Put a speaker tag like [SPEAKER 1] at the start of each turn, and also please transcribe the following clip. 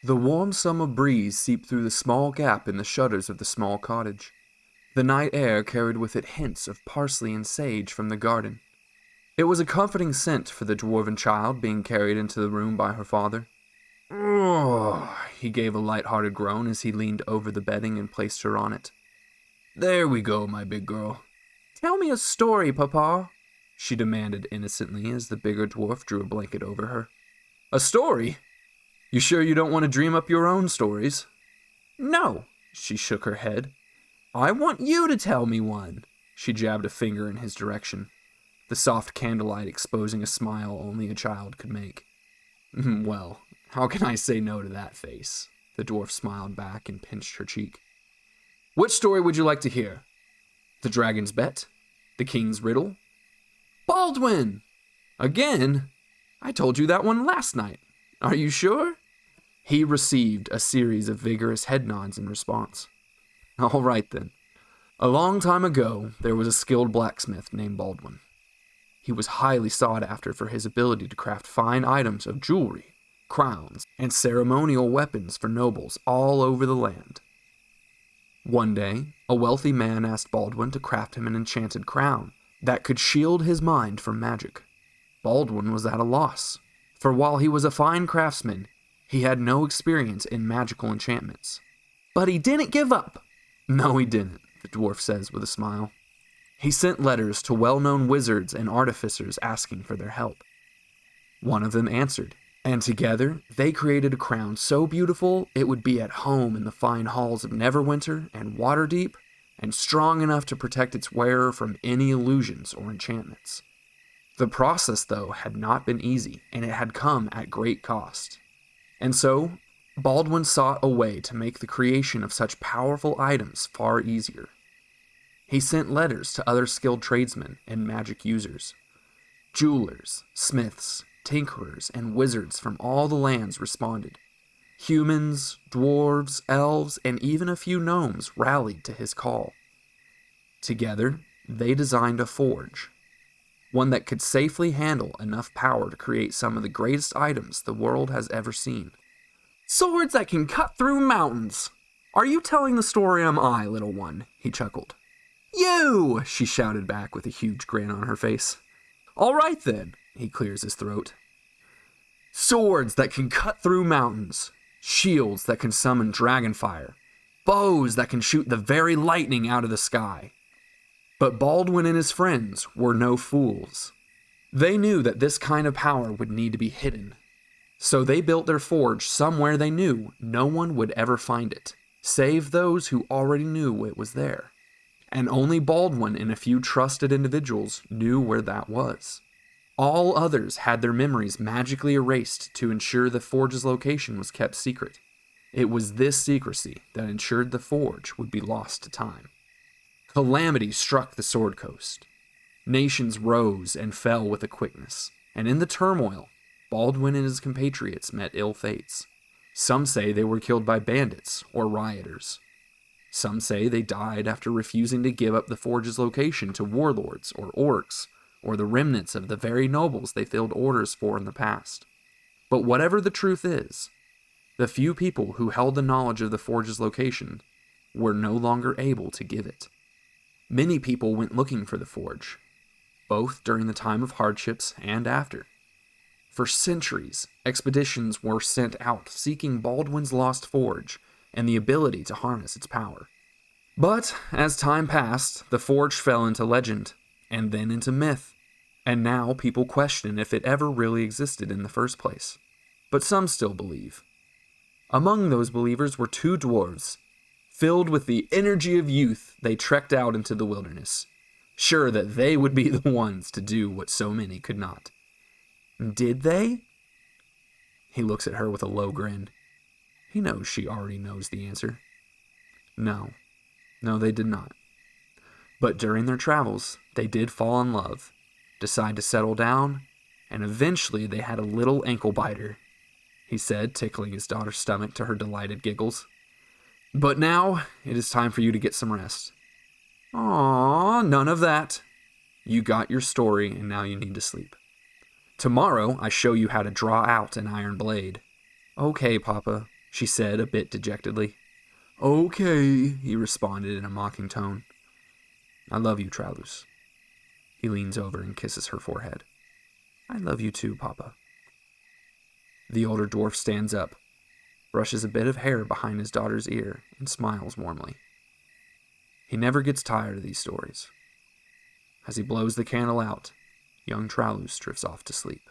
[SPEAKER 1] The warm summer breeze seeped through the small gap in the shutters of the small cottage. The night air carried with it hints of parsley and sage from the garden. It was a comforting scent for the dwarven child being carried into the room by her father. "Oh," he gave a light-hearted groan as he leaned over the bedding and placed her on it. "There we go, my big girl." "Tell me a story, Papa," she demanded innocently as the bigger dwarf drew a blanket over her. "A story? You sure you don't want to dream up your own stories?" "No," she shook her head. "I want you to tell me one." She jabbed a finger in his direction, the soft candlelight exposing a smile only a child could make. "Well, how can I say no to that face?" The dwarf smiled back and pinched her cheek. "Which story would you like to hear? The dragon's bet? The king's riddle? Baldwin! Again? I told you that one last night. Are you sure?" He received a series of vigorous head nods in response. "All right then. A long time ago, there was a skilled blacksmith named Baldwin. He was highly sought after for his ability to craft fine items of jewelry, crowns, and ceremonial weapons for nobles all over the land. One day, a wealthy man asked Baldwin to craft him an enchanted crown that could shield his mind from magic. Baldwin was at a loss, for while he was a fine craftsman, he had no experience in magical enchantments. But he didn't give up. No, he didn't, the dwarf says with a smile. He sent letters to well-known wizards and artificers asking for their help. One of them answered, and together they created a crown so beautiful it would be at home in the fine halls of Neverwinter and Waterdeep, and strong enough to protect its wearer from any illusions or enchantments. The process, though, had not been easy, and it had come at great cost. And so, Baldwin sought a way to make the creation of such powerful items far easier. He sent letters to other skilled tradesmen and magic users. Jewelers, smiths, tinkerers, and wizards from all the lands responded. Humans, dwarves, elves, and even a few gnomes rallied to his call. Together, they designed a forge, one that could safely handle enough power to create some of the greatest items the world has ever seen. "Swords that can cut through mountains! Are you telling the story or am I, little one?" he chuckled. "You!" she shouted back with a huge grin on her face. "All right then," he clears his throat. "Swords that can cut through mountains, shields that can summon dragonfire, bows that can shoot the very lightning out of the sky." But Baldwin and his friends were no fools. They knew that this kind of power would need to be hidden. So they built their forge somewhere they knew no one would ever find it, save those who already knew it was there. And only Baldwin and a few trusted individuals knew where that was. All others had their memories magically erased to ensure the forge's location was kept secret. It was this secrecy that ensured the forge would be lost to time. Calamity struck the Sword Coast. Nations rose and fell with a quickness, and in the turmoil, Baldwin and his compatriots met ill fates. Some say they were killed by bandits or rioters. Some say they died after refusing to give up the forge's location to warlords or orcs, or the remnants of the very nobles they filled orders for in the past. But whatever the truth is, the few people who held the knowledge of the forge's location were no longer able to give it. Many people went looking for the forge, both during the time of hardships and after. For centuries, expeditions were sent out seeking Baldwin's lost forge and the ability to harness its power. But as time passed, the forge fell into legend, and then into myth, and now people question if it ever really existed in the first place. But some still believe. Among those believers were two dwarves. Filled with the energy of youth, they trekked out into the wilderness, sure that they would be the ones to do what so many could not. Did they? He looks at her with a low grin. He knows she already knows the answer. No, they did not. But during their travels, they did fall in love, decide to settle down, and eventually they had a little ankle biter, he said, tickling his daughter's stomach to her delighted giggles. But now, it is time for you to get some rest. Aw, none of that. You got your story, and now you need to sleep. Tomorrow, I show you how to draw out an iron blade. Okay, Papa. she said a bit dejectedly. Okay, he responded in a mocking tone. I love you, Tralus. He leans over and kisses her forehead. I love you too, Papa. The older dwarf stands up, brushes a bit of hair behind his daughter's ear, and smiles warmly. He never gets tired of these stories. As he blows the candle out, young Tralus drifts off to sleep.